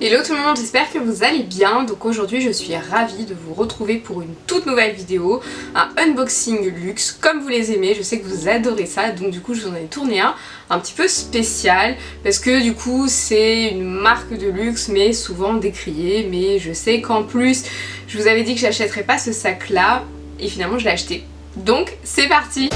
Hello tout le monde, j'espère que vous allez bien. Donc aujourd'hui je suis ravie de vous retrouver pour une toute nouvelle vidéo, un unboxing luxe comme vous les aimez, je sais que vous adorez ça, donc du coup je vous en ai tourné un petit peu spécial parce que du coup c'est une marque de luxe mais souvent décriée, mais je sais qu'en plus je vous avais dit que j'achèterais pas ce sac là et finalement je l'ai acheté. Donc c'est parti!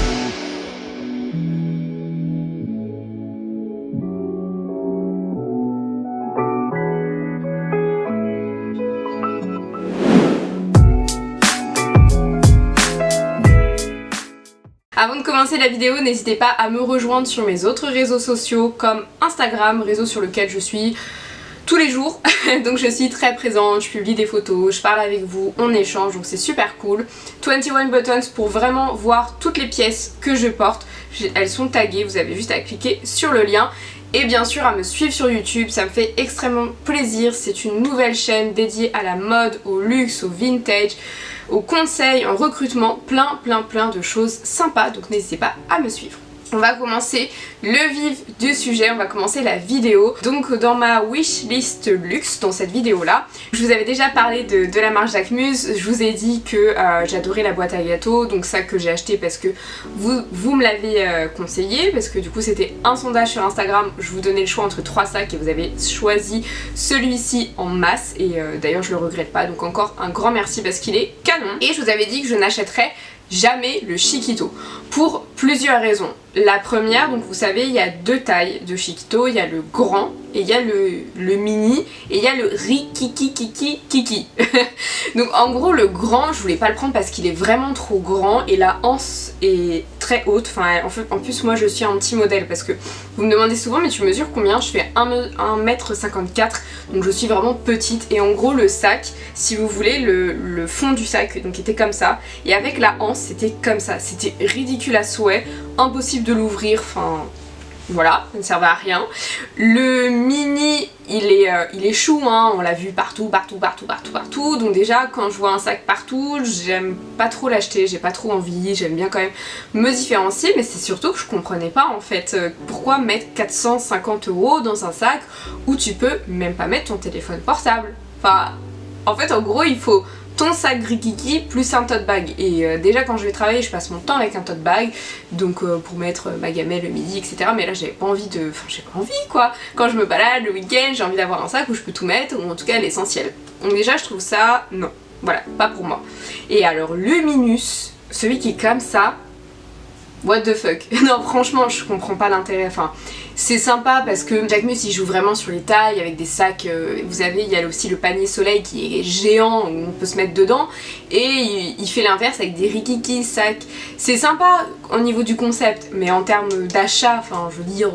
Avant de commencer la vidéo, n'hésitez pas à me rejoindre sur mes autres réseaux sociaux comme Instagram, réseau sur lequel je suis tous les jours. Donc je suis très présente, je publie des photos, je parle avec vous, on échange, donc c'est super cool. 21 Buttons pour vraiment voir toutes les pièces que je porte. Elles sont taguées, vous avez juste à cliquer sur le lien. Et bien sûr à me suivre sur YouTube, ça me fait extrêmement plaisir. C'est une nouvelle chaîne dédiée à la mode, au luxe, au vintage, aux conseils, en recrutement, plein de choses sympas, donc n'hésitez pas à me suivre. On va commencer le vif du sujet, on va commencer la vidéo. Donc dans ma wishlist luxe, dans cette vidéo là, je vous avais déjà parlé de la marque Jacquemus. Je vous ai dit que j'adorais la boîte à gâteaux, donc ça que j'ai acheté parce que vous me l'avez conseillé, parce que du coup c'était un sondage sur Instagram, je vous donnais le choix entre 3 sacs et vous avez choisi celui-ci en masse et d'ailleurs je le regrette pas, donc encore un grand merci parce qu'il est canon. Et je vous avais dit que je n'achèterais jamais le Chiquito pour plusieurs raisons. La première, donc vous savez, il y a 2 tailles de Chiquito, il y a le grand et il y a le mini et il y a le rikiki. Donc en gros le grand, je voulais pas le prendre parce qu'il est vraiment trop grand et la anse est très haute. Enfin en plus moi je suis un petit modèle parce que vous me demandez souvent mais tu mesures combien? Je fais 1m54, donc je suis vraiment petite et en gros le sac, si vous voulez, le fond du sac donc était comme ça et avec la anse c'était comme ça, c'était ridicule à souhait, impossible de l'ouvrir, enfin voilà, ça ne servait à rien. Le mini, il est chou, hein, on l'a vu partout, donc déjà quand je vois un sac partout, j'aime pas trop l'acheter, j'ai pas trop envie, j'aime bien quand même me différencier, mais c'est surtout que je comprenais pas en fait, pourquoi mettre 450 € dans un sac où tu peux même pas mettre ton téléphone portable. Enfin, en fait en gros il faut ton sac Rikiki plus un tote bag et déjà quand je vais travailler je passe mon temps avec un tote bag donc pour mettre ma gamelle le midi etc, mais là j'avais pas envie de... Enfin j'ai pas envie quoi, quand je me balade le week-end j'ai envie d'avoir un sac où je peux tout mettre ou en tout cas l'essentiel, donc déjà je trouve ça non, voilà, pas pour moi. Et alors le Minus, celui qui est comme ça, what the fuck. Non franchement je comprends pas l'intérêt, enfin c'est sympa parce que Jacquemus il joue vraiment sur les tailles avec des sacs, vous savez il y a aussi le panier soleil qui est géant où on peut se mettre dedans et il fait l'inverse avec des rikiki sacs. C'est sympa au niveau du concept mais en termes d'achat, enfin je veux dire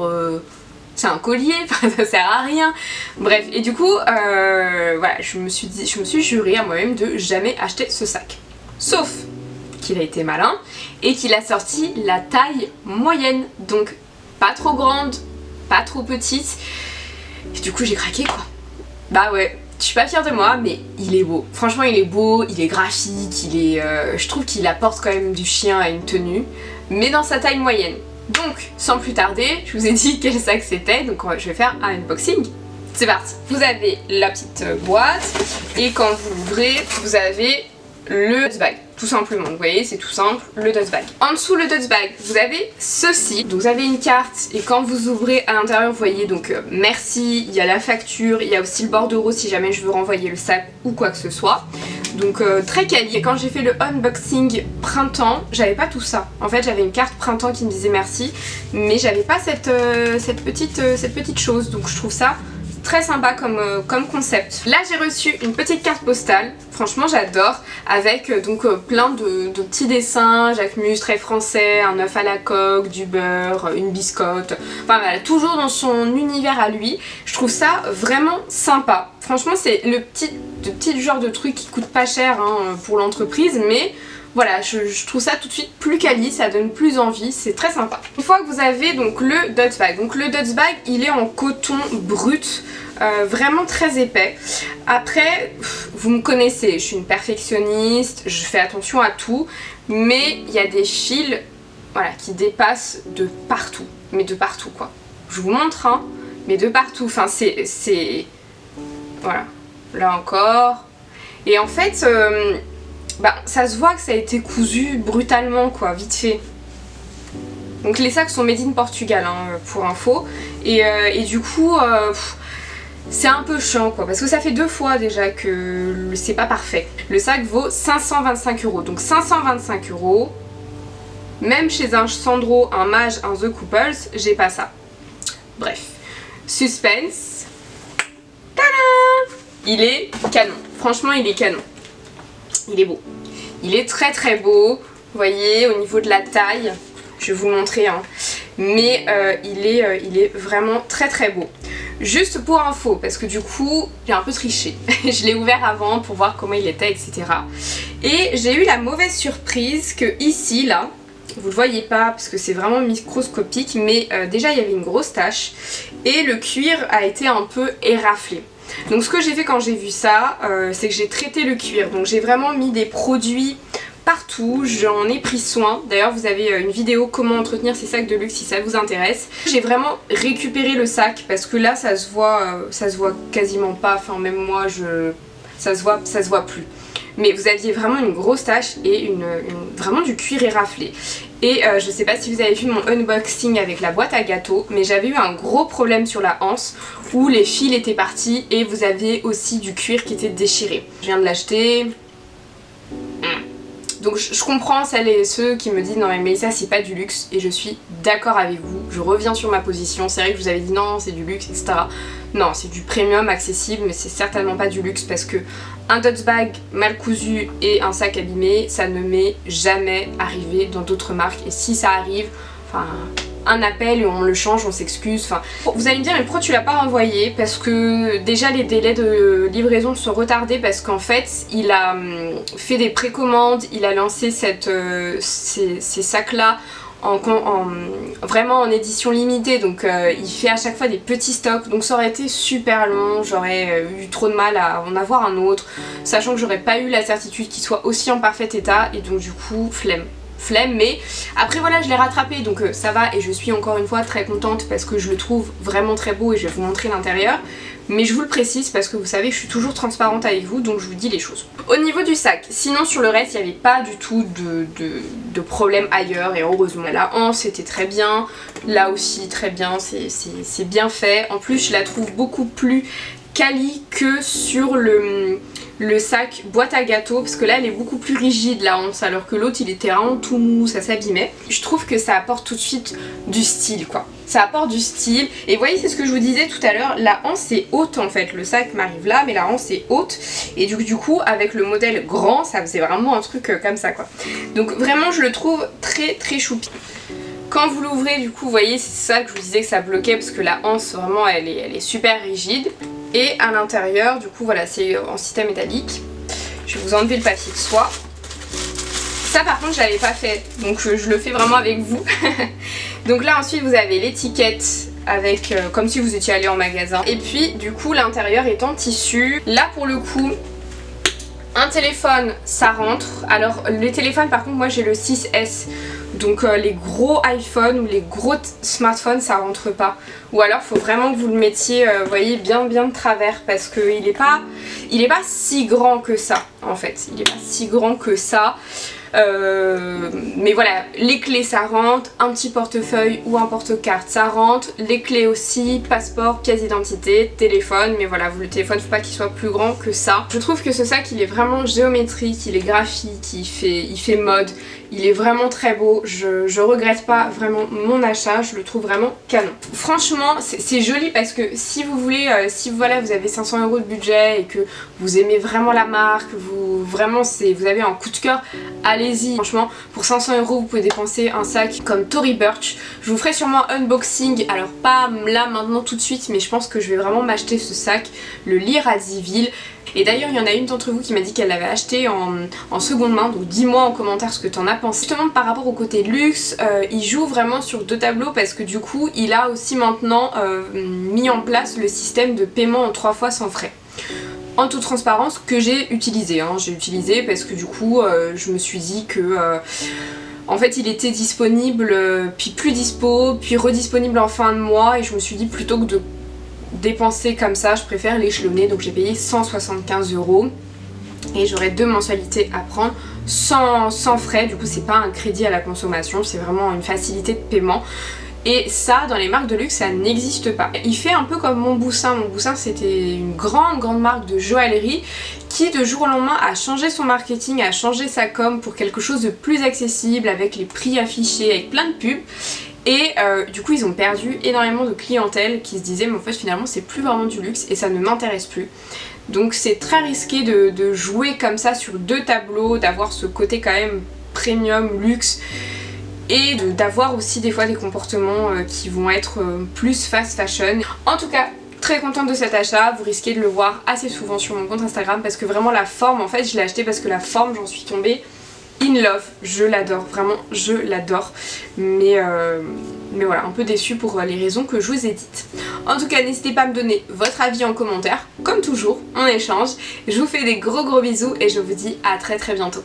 c'est un collier, ça sert à rien. Bref, et du coup voilà, je me suis juré à moi-même de jamais acheter ce sac. Sauf qu'il a été malin et qu'il a sorti la taille moyenne, donc pas trop grande, pas trop petite. Et du coup j'ai craqué quoi. Bah ouais, je suis pas fière de moi mais il est beau. Franchement il est beau, il est graphique, je trouve qu'il apporte quand même du chien à une tenue, mais dans sa taille moyenne. Donc sans plus tarder, je vous ai dit quel sac c'était, donc je vais faire un unboxing. C'est parti. Vous avez la petite boîte et quand vous l'ouvrez, vous avez le dust bag, tout simplement, vous voyez c'est tout simple, le dust bag. En dessous le dust bag, vous avez ceci, donc vous avez une carte et quand vous ouvrez à l'intérieur vous voyez donc merci, il y a la facture, il y a aussi le bordereau si jamais je veux renvoyer le sac ou quoi que ce soit. Donc très quali. Et quand j'ai fait le unboxing printemps, j'avais pas tout ça. En fait j'avais une carte printemps qui me disait merci, mais j'avais pas cette petite chose, donc je trouve ça très sympa comme concept. Là j'ai reçu une petite carte postale, franchement j'adore, avec donc plein de petits dessins, Jacquemus très français, un œuf à la coque, du beurre, une biscotte, enfin voilà, toujours dans son univers à lui. Je trouve ça vraiment sympa. Franchement c'est le petit genre de truc qui coûte pas cher hein, pour l'entreprise, mais voilà, je trouve ça tout de suite plus quali, ça donne plus envie, c'est très sympa. Une fois que vous avez donc le dust bag, donc le dust bag il est en coton brut, vraiment très épais. Après, vous me connaissez, je suis une perfectionniste, je fais attention à tout, mais il y a des fils voilà, qui dépassent de partout, mais de partout quoi. Je vous montre hein, mais de partout, enfin c'est... Voilà, là encore. Et en fait, ça se voit que ça a été cousu brutalement quoi, vite fait. Donc les sacs sont made in Portugal hein, pour info. Et du coup, c'est un peu chiant quoi, parce que ça fait 2 fois déjà que c'est pas parfait. Le sac vaut 525 €. Donc 525 €, même chez un Sandro, un Mage, un The Couples, j'ai pas ça. Bref, suspense. Tadam! Il est canon. Franchement, il est canon. Il est beau. Il est très très beau. Vous voyez, au niveau de la taille, je vais vous le montrer. Hein. Mais il est vraiment très très beau. Juste pour info, parce que du coup, j'ai un peu triché. Je l'ai ouvert avant pour voir comment il était, etc. Et j'ai eu la mauvaise surprise que ici, là, vous le voyez pas parce que c'est vraiment microscopique, mais déjà il y avait une grosse tache et le cuir a été un peu éraflé. Donc ce que j'ai fait quand j'ai vu ça, c'est que j'ai traité le cuir. Donc j'ai vraiment mis des produits partout, j'en ai pris soin. D'ailleurs vous avez une vidéo comment entretenir ces sacs de luxe si ça vous intéresse. J'ai vraiment récupéré le sac parce que là ça se voit quasiment pas, enfin même moi ça se voit plus. Mais vous aviez vraiment une grosse tache et vraiment du cuir éraflé. Et je sais pas si vous avez vu mon unboxing avec la boîte à gâteaux, mais j'avais eu un gros problème sur la anse où les fils étaient partis et vous aviez aussi du cuir qui était déchiré. Je viens de l'acheter. Donc je comprends celles et ceux qui me disent non mais ça c'est pas du luxe, et je suis d'accord avec vous, je reviens sur ma position. C'est vrai que je vous avais dit non c'est du luxe etc. Non, c'est du premium accessible, mais c'est certainement pas du luxe parce que un Dodge bag mal cousu et un sac abîmé, ça ne m'est jamais arrivé dans d'autres marques, et si ça arrive, enfin un appel et on le change, on s'excuse. Enfin, vous allez me dire mais pourquoi tu l'as pas renvoyé? Parce que déjà les délais de livraison sont retardés parce qu'en fait il a fait des précommandes, il a lancé ces sacs là vraiment en édition limitée, donc il fait à chaque fois des petits stocks, donc ça aurait été super long, j'aurais eu trop de mal à en avoir un autre, sachant que j'aurais pas eu la certitude qu'il soit aussi en parfait état, et donc du coup flemme, mais après voilà je l'ai rattrapé donc ça va, et je suis encore une fois très contente parce que je le trouve vraiment très beau et je vais vous montrer l'intérieur. Mais je vous le précise parce que vous savez que je suis toujours transparente avec vous, donc je vous dis les choses. Au niveau du sac, sinon sur le reste il n'y avait pas du tout de problème ailleurs, et heureusement. La hanche c'était très bien, là aussi très bien, c'est bien fait. En plus je la trouve beaucoup plus quali que sur le sac boîte à gâteaux, parce que là elle est beaucoup plus rigide la hanche, alors que l'autre il était vraiment tout mou, ça s'abîmait. Je trouve que ça apporte tout de suite du style quoi. Ça apporte du style, et vous voyez c'est ce que je vous disais tout à l'heure, la hanche c'est haute en fait, le sac m'arrive là mais la hanche c'est haute, et du coup avec le modèle grand ça faisait vraiment un truc comme ça quoi. Donc vraiment je le trouve très très choupi. Quand vous l'ouvrez du coup vous voyez c'est ça que je vous disais que ça bloquait, parce que la hanche vraiment elle est super rigide. Et à l'intérieur, du coup, voilà, c'est en système métallique. Je vais vous enlever le papier de soie. Ça, par contre, je l'avais pas fait, donc je le fais vraiment avec vous. Donc là, ensuite, vous avez l'étiquette avec, comme si vous étiez allé en magasin. Et puis, du coup, l'intérieur est en tissu. Là, pour le coup, un téléphone, ça rentre. Alors, les téléphones, par contre, moi, j'ai le 6S. Donc les gros iPhones ou les gros smartphones ça rentre pas, ou alors faut vraiment que vous le mettiez vous voyez bien de travers, parce qu'il est pas si grand que ça en fait, il est pas si grand que ça. Mais voilà, les clés ça rentre, un petit portefeuille ou un porte-carte ça rentre, les clés aussi, passeport, pièce d'identité, téléphone, mais voilà, le téléphone faut pas qu'il soit plus grand que ça. Je trouve que ce sac il est vraiment géométrique, il est graphique, il fait mode, il est vraiment très beau, je regrette pas vraiment mon achat, je le trouve vraiment canon. Franchement c'est joli, parce que si vous voulez, si voilà vous avez 500 € de budget et que vous aimez vraiment la marque, vous avez un coup de cœur, allez-y. Franchement pour 500 € vous pouvez dépenser un sac comme Tory Burch. Je vous ferai sûrement un unboxing, alors pas là maintenant tout de suite, mais je pense que je vais vraiment m'acheter ce sac, le lire à 10 villes. Et d'ailleurs il y en a une d'entre vous qui m'a dit qu'elle l'avait acheté en seconde main, donc dis-moi en commentaire ce que t'en as pensé. Justement par rapport au côté luxe, il joue vraiment sur 2 tableaux, parce que du coup il a aussi maintenant mis en place le système de paiement en 3 fois sans frais. En toute transparence, que j'ai utilisé, hein. J'ai utilisé parce que du coup je me suis dit que en fait il était disponible, puis plus dispo, puis redisponible en fin de mois, et je me suis dit plutôt que dépenser comme ça, je préfère l'échelonner, donc j'ai payé 175 € et j'aurai 2 mensualités à prendre sans frais. Du coup c'est pas un crédit à la consommation, c'est vraiment une facilité de paiement. Et ça, dans les marques de luxe, ça n'existe pas. Il fait un peu comme Montboussin. Montboussin, c'était une grande marque de joaillerie qui, de jour au lendemain, a changé son marketing, a changé sa com pour quelque chose de plus accessible, avec les prix affichés, avec plein de pubs. Et du coup, ils ont perdu énormément de clientèle qui se disait, mais en fait, finalement, c'est plus vraiment du luxe et ça ne m'intéresse plus. Donc c'est très risqué de jouer comme ça sur 2 tableaux, d'avoir ce côté quand même premium, luxe, et d'avoir aussi des fois des comportements qui vont être plus fast fashion. En tout cas, très contente de cet achat, vous risquez de le voir assez souvent sur mon compte Instagram parce que vraiment la forme, en fait je l'ai acheté parce que la forme, j'en suis tombée in love, je l'adore, vraiment je l'adore, mais voilà, un peu déçue pour les raisons que je vous ai dites. En tout cas, n'hésitez pas à me donner votre avis en commentaire, comme toujours, on échange. Je vous fais des gros bisous et je vous dis à très bientôt.